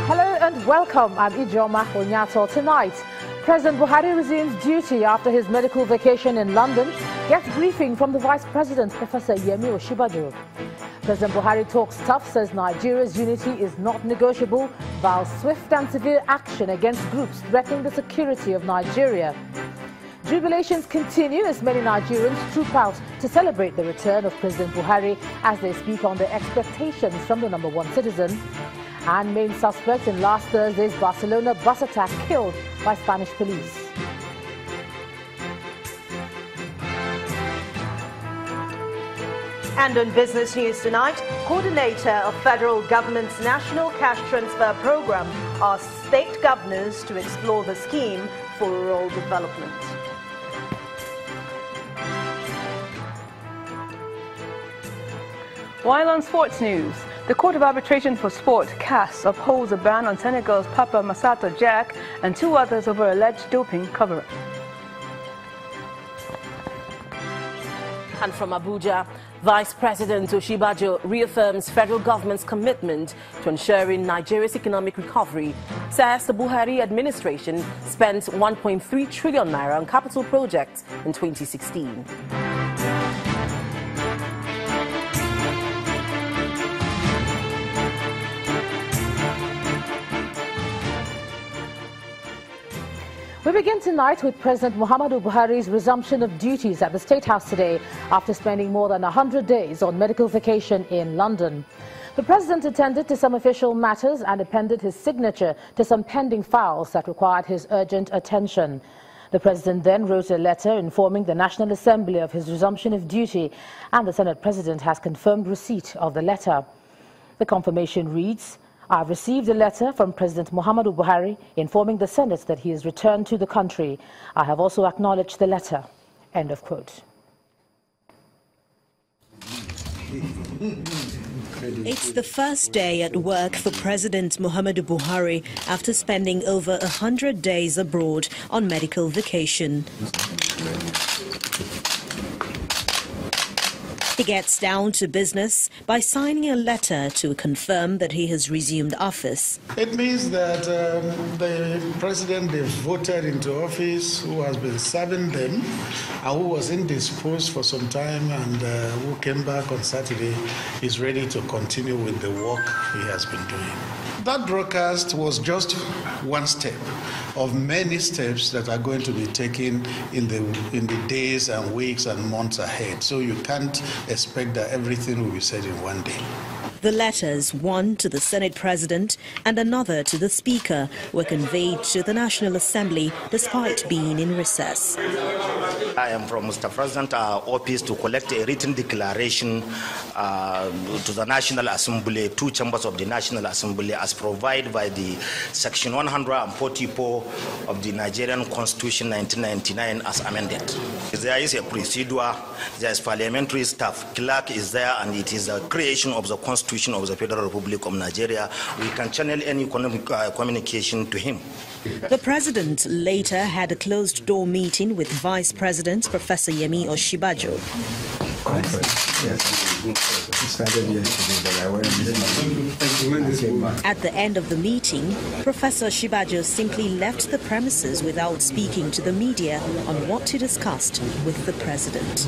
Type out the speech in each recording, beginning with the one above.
Hello and welcome. I'm Ijoma Onyato. Tonight, President Buhari resumes duty after his medical vacation in London, gets briefing from the Vice President, Professor Yemi Osinbajo. President Buhari talks tough, says Nigeria's unity is not negotiable, vows swift and severe action against groups threatening the security of Nigeria. Jubilations continue as many Nigerians troop out to celebrate the return of President Buhari as they speak on their expectations from the #1 citizen. And main suspect in last Thursday's Barcelona bus attack killed by Spanish police. And on business news tonight, coordinator of federal government's national cash transfer program asks state governors to explore the scheme for rural development. While on sports news, the Court of Arbitration for Sport, CAS, upholds a ban on Senegal's Papa Massato Jack and 2 others over alleged doping cover-up. And from Abuja, Vice President Osinbajo reaffirms federal government's commitment to ensuring Nigeria's economic recovery, says the Buhari administration spent 1.3 trillion naira on capital projects in 2016. We begin tonight with President Muhammadu Buhari's resumption of duties at the State House today after spending more than 100 days on medical vacation in London. The President attended to some official matters and appended his signature to some pending files that required his urgent attention. The President then wrote a letter informing the National Assembly of his resumption of duty, and the Senate President has confirmed receipt of the letter. The confirmation reads, "I've received a letter from President Muhammadu Buhari informing the Senate that he has returned to the country. I have also acknowledged the letter." End of quote. It's the first day at work for President Muhammadu Buhari after spending over 100 days abroad on medical vacation. He gets down to business by signing a letter to confirm that he has resumed office. It means that the president they voted into office, who has been serving them, and who was indisposed for some time and who came back on Saturday, is ready to continue with the work he has been doing. That broadcast was just one step of many steps that are going to be taken in the days and weeks and months ahead. So you can't expect that everything will be said in one day. The letters, one to the Senate President and another to the Speaker, were conveyed to the National Assembly despite being in recess. I am from Mr. President's office to collect a written declaration to the National Assembly, 2 chambers of the National Assembly, as provided by the Section 144 of the Nigerian Constitution 1999 as amended. There is a procedure, there is parliamentary staff, clerk is there, and it is a creation of the Constitution of the Federal Republic of Nigeria. We can channel any communication to him. The President later had a closed-door meeting with Vice President Professor Yemi Osinbajo. At the end of the meeting, Professor Osinbajo simply left the premises without speaking to the media on what he discussed with the President.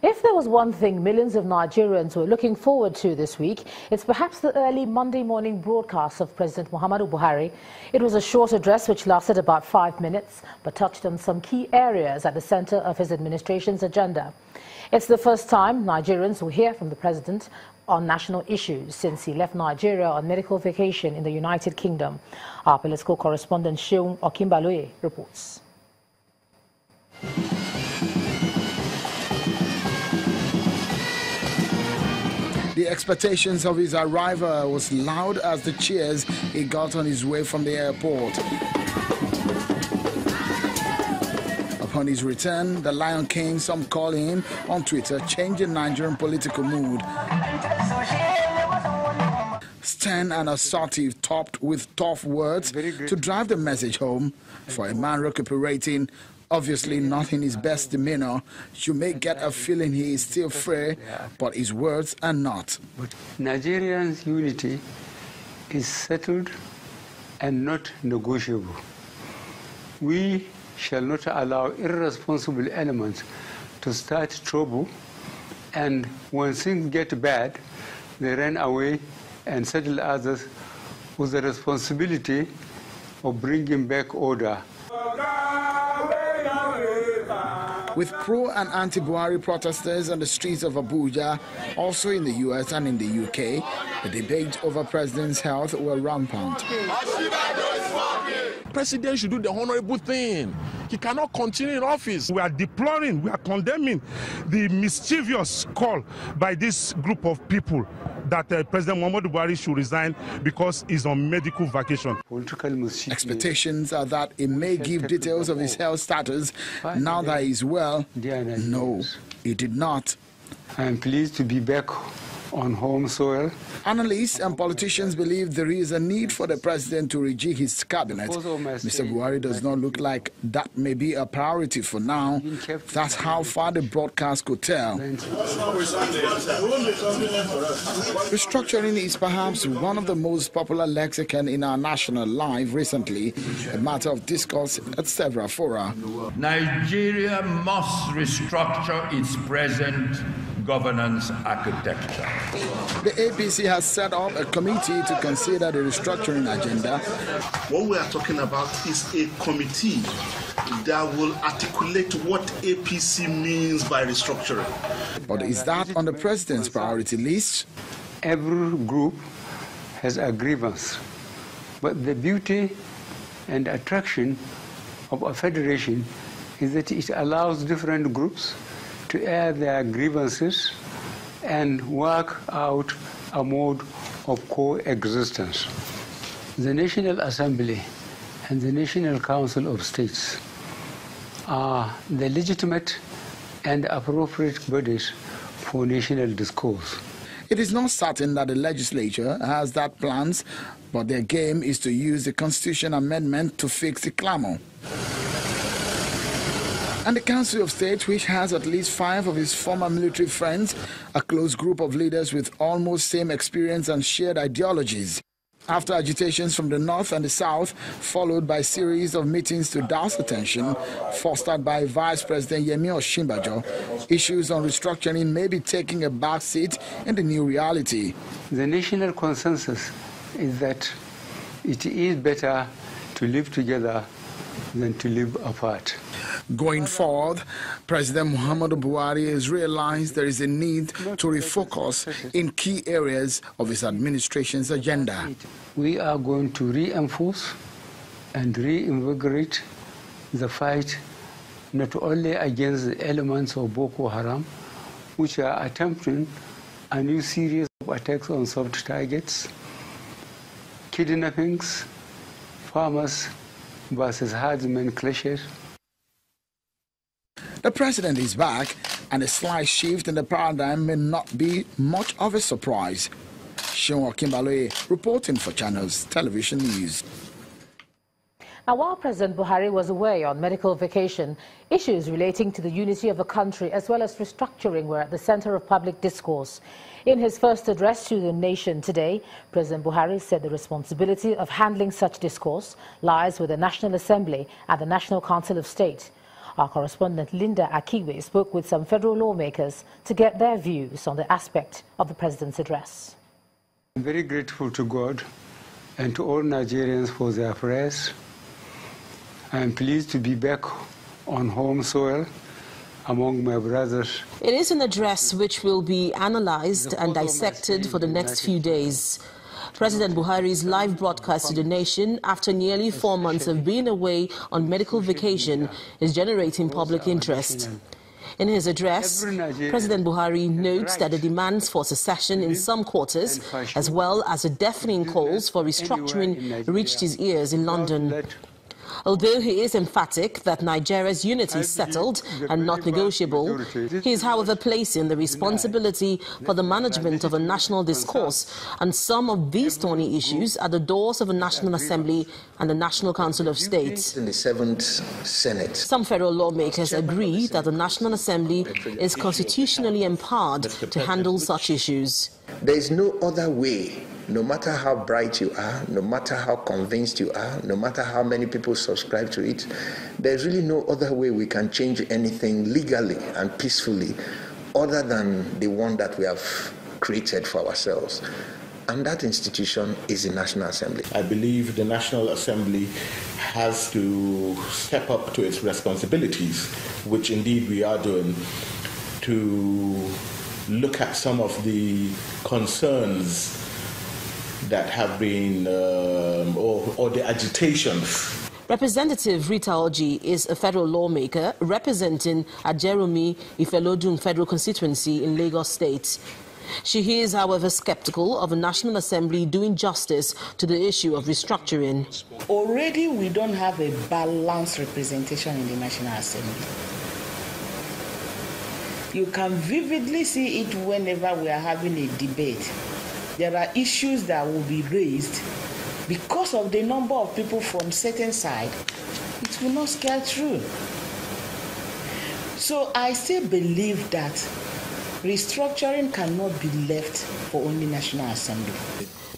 If there was one thing millions of Nigerians were looking forward to this week, it's perhaps the early Monday morning broadcast of President Muhammadu Buhari. It was a short address which lasted about 5 minutes, but touched on some key areas at the center of his administration's agenda. It's the first time Nigerians will hear from the President on national issues since he left Nigeria on medical vacation in the United Kingdom. Our political correspondent Seun Okimbaloye reports. The expectations of his arrival was loud as the cheers he got on his way from the airport. Upon his return, the Lion King, some call him on Twitter, changed the Nigerian political mood. Stern and assertive, topped with tough words to drive the message home for a man recuperating Obviously, not in his best demeanor. You may get a feeling he is still free, but his words are not. But Nigerians' unity is settled and not negotiable. We shall not allow irresponsible elements to start trouble, and when things get bad, they run away and settle others with the responsibility of bringing back order. With pro- and anti-Buhari protesters on the streets of Abuja, also in the US and in the UK, the debate over president's health were rampant. President should do the honorable thing. He cannot continue in office. We are deploring, we are condemning the mischievous call by this group of people that President Muhammadu Buhari should resign because he's on medical vacation. Expectations are that he may give details of his health status now that he is well. No, he did not. I am pleased to be back on home soil. Analysts and politicians believe there is a need for the president to rejig his cabinet. Mr. Buhari does not look like that may be a priority for now. That's how far the broadcast could tell. Restructuring is perhaps one of the most popular lexicon in our national life recently, a matter of discourse at several fora. Nigeria must restructure its present governance architecture. The APC has set up a committee to consider the restructuring agenda. What we are talking about is a committee that will articulate what APC means by restructuring. But is that on the president's priority list? Every group has a grievance, but the beauty and attraction of a federation is that it allows different groups to air their grievances and work out a mode of coexistence. The National Assembly and the National Council of States are the legitimate and appropriate bodies for national discourse. It is not certain that the legislature has that plans, but their game is to use the Constitution Amendment to fix the clamor. And the Council of State, which has at least 5 of his former military friends, a close group of leaders with almost same experience and shared ideologies. After agitations from the north and the south, followed by a series of meetings to douse the tension, fostered by Vice President Yemi Osinbajo, issues on restructuring may be taking a back seat in the new reality. The national consensus is that it is better to live together than to live apart. Going forward, President Muhammadu Buhari has realized there is a need to refocus in key areas of his administration's agenda. We are going to reinforce and reinvigorate the fight not only against the elements of Boko Haram, which are attempting a new series of attacks on soft targets, kidnappings, farmers versus herdsmen clashes. The president is back, and a slight shift in the paradigm may not be much of a surprise. Sean Kimbaloye reporting for Channels Television News. Now, while President Buhari was away on medical vacation, issues relating to the unity of the country as well as restructuring were at the center of public discourse. In his first address to the nation today, President Buhari said the responsibility of handling such discourse lies with the National Assembly and the National Council of State. Our correspondent Linda Akiwe spoke with some federal lawmakers to get their views on the aspect of the president's address. I'm very grateful to God and to all Nigerians for their prayers. I am pleased to be back on home soil among my brothers. It is an address which will be analyzed and dissected for the next few days. President Buhari's live broadcast to the nation after nearly 4 months of being away on medical vacation is generating public interest. In his address, President Buhari notes that the demands for secession in some quarters, as well as the deafening calls for restructuring, reached his ears in London. Although he is emphatic that Nigeria's unity is settled and not negotiable, he is, however, placing the responsibility for the management of a national discourse and some of these thorny issues at the doors of the National Assembly and the National Council of State. In the 7th Senate. Some federal lawmakers agree that the National Assembly is constitutionally empowered to handle such issues. There is no other way. No matter how bright you are, no matter how convinced you are, no matter how many people subscribe to it, there's really no other way we can change anything legally and peacefully other than the one that we have created for ourselves. And that institution is the National Assembly. I believe the National Assembly has to step up to its responsibilities, which indeed we are doing, to look at some of the concerns that have been, or the agitations. Representative Rita Oji is a federal lawmaker representing Ajeromi Ifelodun Federal Constituency in Lagos State. She is, however, skeptical of the National Assembly doing justice to the issue of restructuring. Already we don't have a balanced representation in the National Assembly. You can vividly see it whenever we are having a debate. There are issues that will be raised because of the number of people from certain side. It will not scale through. So I still believe that restructuring cannot be left for only National Assembly.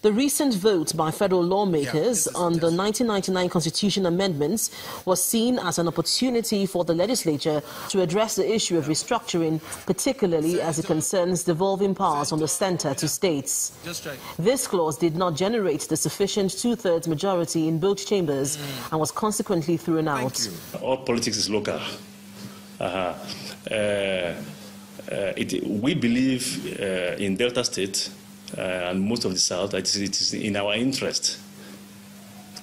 The recent vote by federal lawmakers on the 1999 Constitution amendments was seen as an opportunity for the legislature to address the issue of restructuring, particularly as it concerns devolving powers from the centre to states. This clause did not generate the sufficient two-thirds majority in both chambers and was consequently thrown out. All politics is local. We believe in Delta State and most of the South, it is in our interest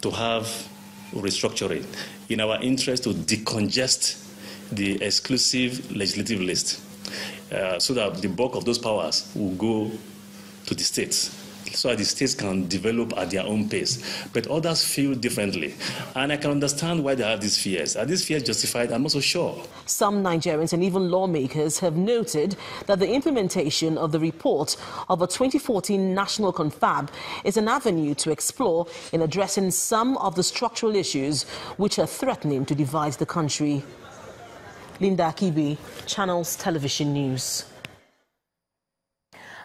to have restructuring, in our interest to decongest the exclusive legislative list so that the bulk of those powers will go to the states, so that the states can develop at their own pace. But others feel differently. And I can understand why they have these fears. Are these fears justified? I'm also sure. Some Nigerians and even lawmakers have noted that the implementation of the report of a 2014 National Confab is an avenue to explore in addressing some of the structural issues which are threatening to divide the country. Linda Akibi, Channels Television News.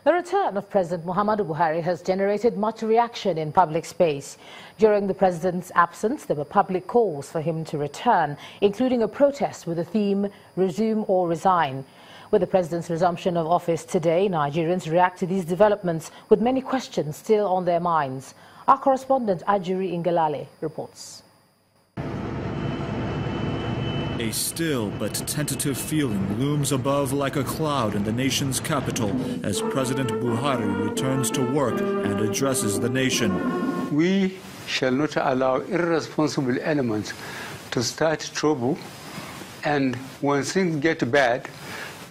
The return of President Muhammadu Buhari has generated much reaction in public space. During the president's absence, there were public calls for him to return, including a protest with the theme, "Resume or Resign." With the president's resumption of office today, Nigerians react to these developments with many questions still on their minds. Our correspondent Ajuri Ngalale reports. A still but tentative feeling looms above like a cloud in the nation's capital as President Buhari returns to work and addresses the nation. We shall not allow irresponsible elements to start trouble, and when things get bad,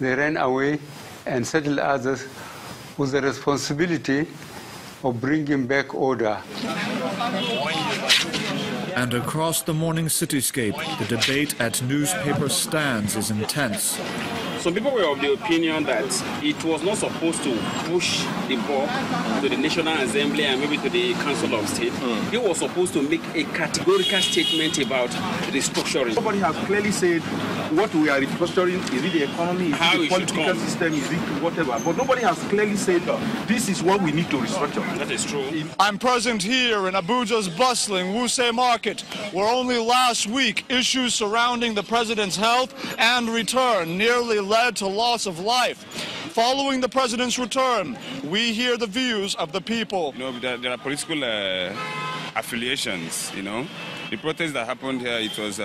they run away and settle others with the responsibility of bringing back order. And across the morning cityscape, the debate at newspaper stands is intense. Some people were of the opinion that it was not supposed to push the ball to the National Assembly and maybe to the Council of State. It was supposed to make a categorical statement about restructuring. Nobody has clearly said what we are restructuring. Is it the economy? Is it the political system? Is it whatever? But nobody has clearly said this is what we need to restructure. That is true. I'm present here in Abuja's bustling Wuse Market, where only last week issues surrounding the president's health and return nearly led to loss of life. Following the president's return, we hear the views of the people. You know, there are political affiliations, you know. The protest that happened here, it was,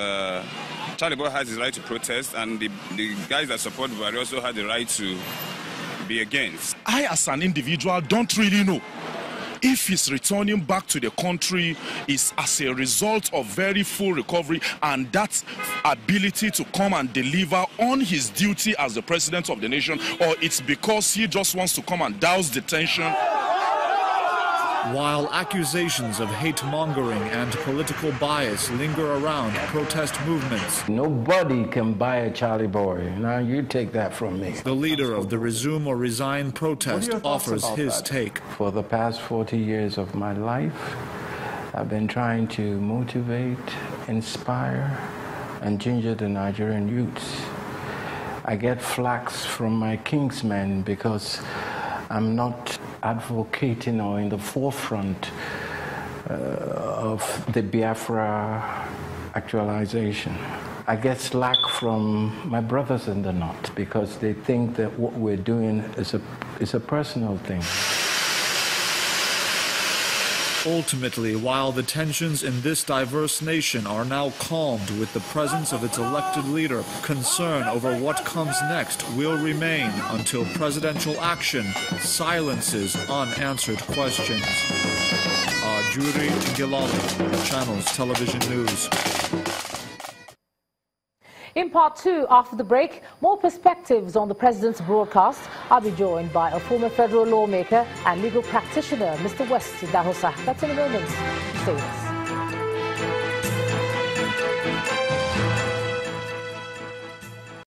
Charlie Boy has his right to protest, and the guys that support Buhari also had the right to be against. I, as an individual, don't really know if he's returning back to the country is as a result of very full recovery and that ability to come and deliver on his duty as the president of the nation, or it's because he just wants to come and douse the tension. While accusations of hate-mongering and political bias linger around protest movements, nobody can buy a Charlie boy. Now you take that from me. The leader of the Resume or Resign protest offers his take. For the past 40 years of my life, I've been trying to motivate, inspire, and ginger the Nigerian youths. I get flaks from my kingsmen because I'm not advocating or in the forefront of the Biafra actualization. I get slack from my brothers in the North because they think that what we're doing is a personal thing. Ultimately, while the tensions in this diverse nation are now calmed with the presence of its elected leader, concern over what comes next will remain until presidential action silences unanswered questions. Juri Ngilali, Channels Television News. In part 2, after the break, more perspectives on the president's broadcast. I'll be joined by a former federal lawmaker and legal practitioner, Mr. West Dahosa. That's in a moment. Stay with us.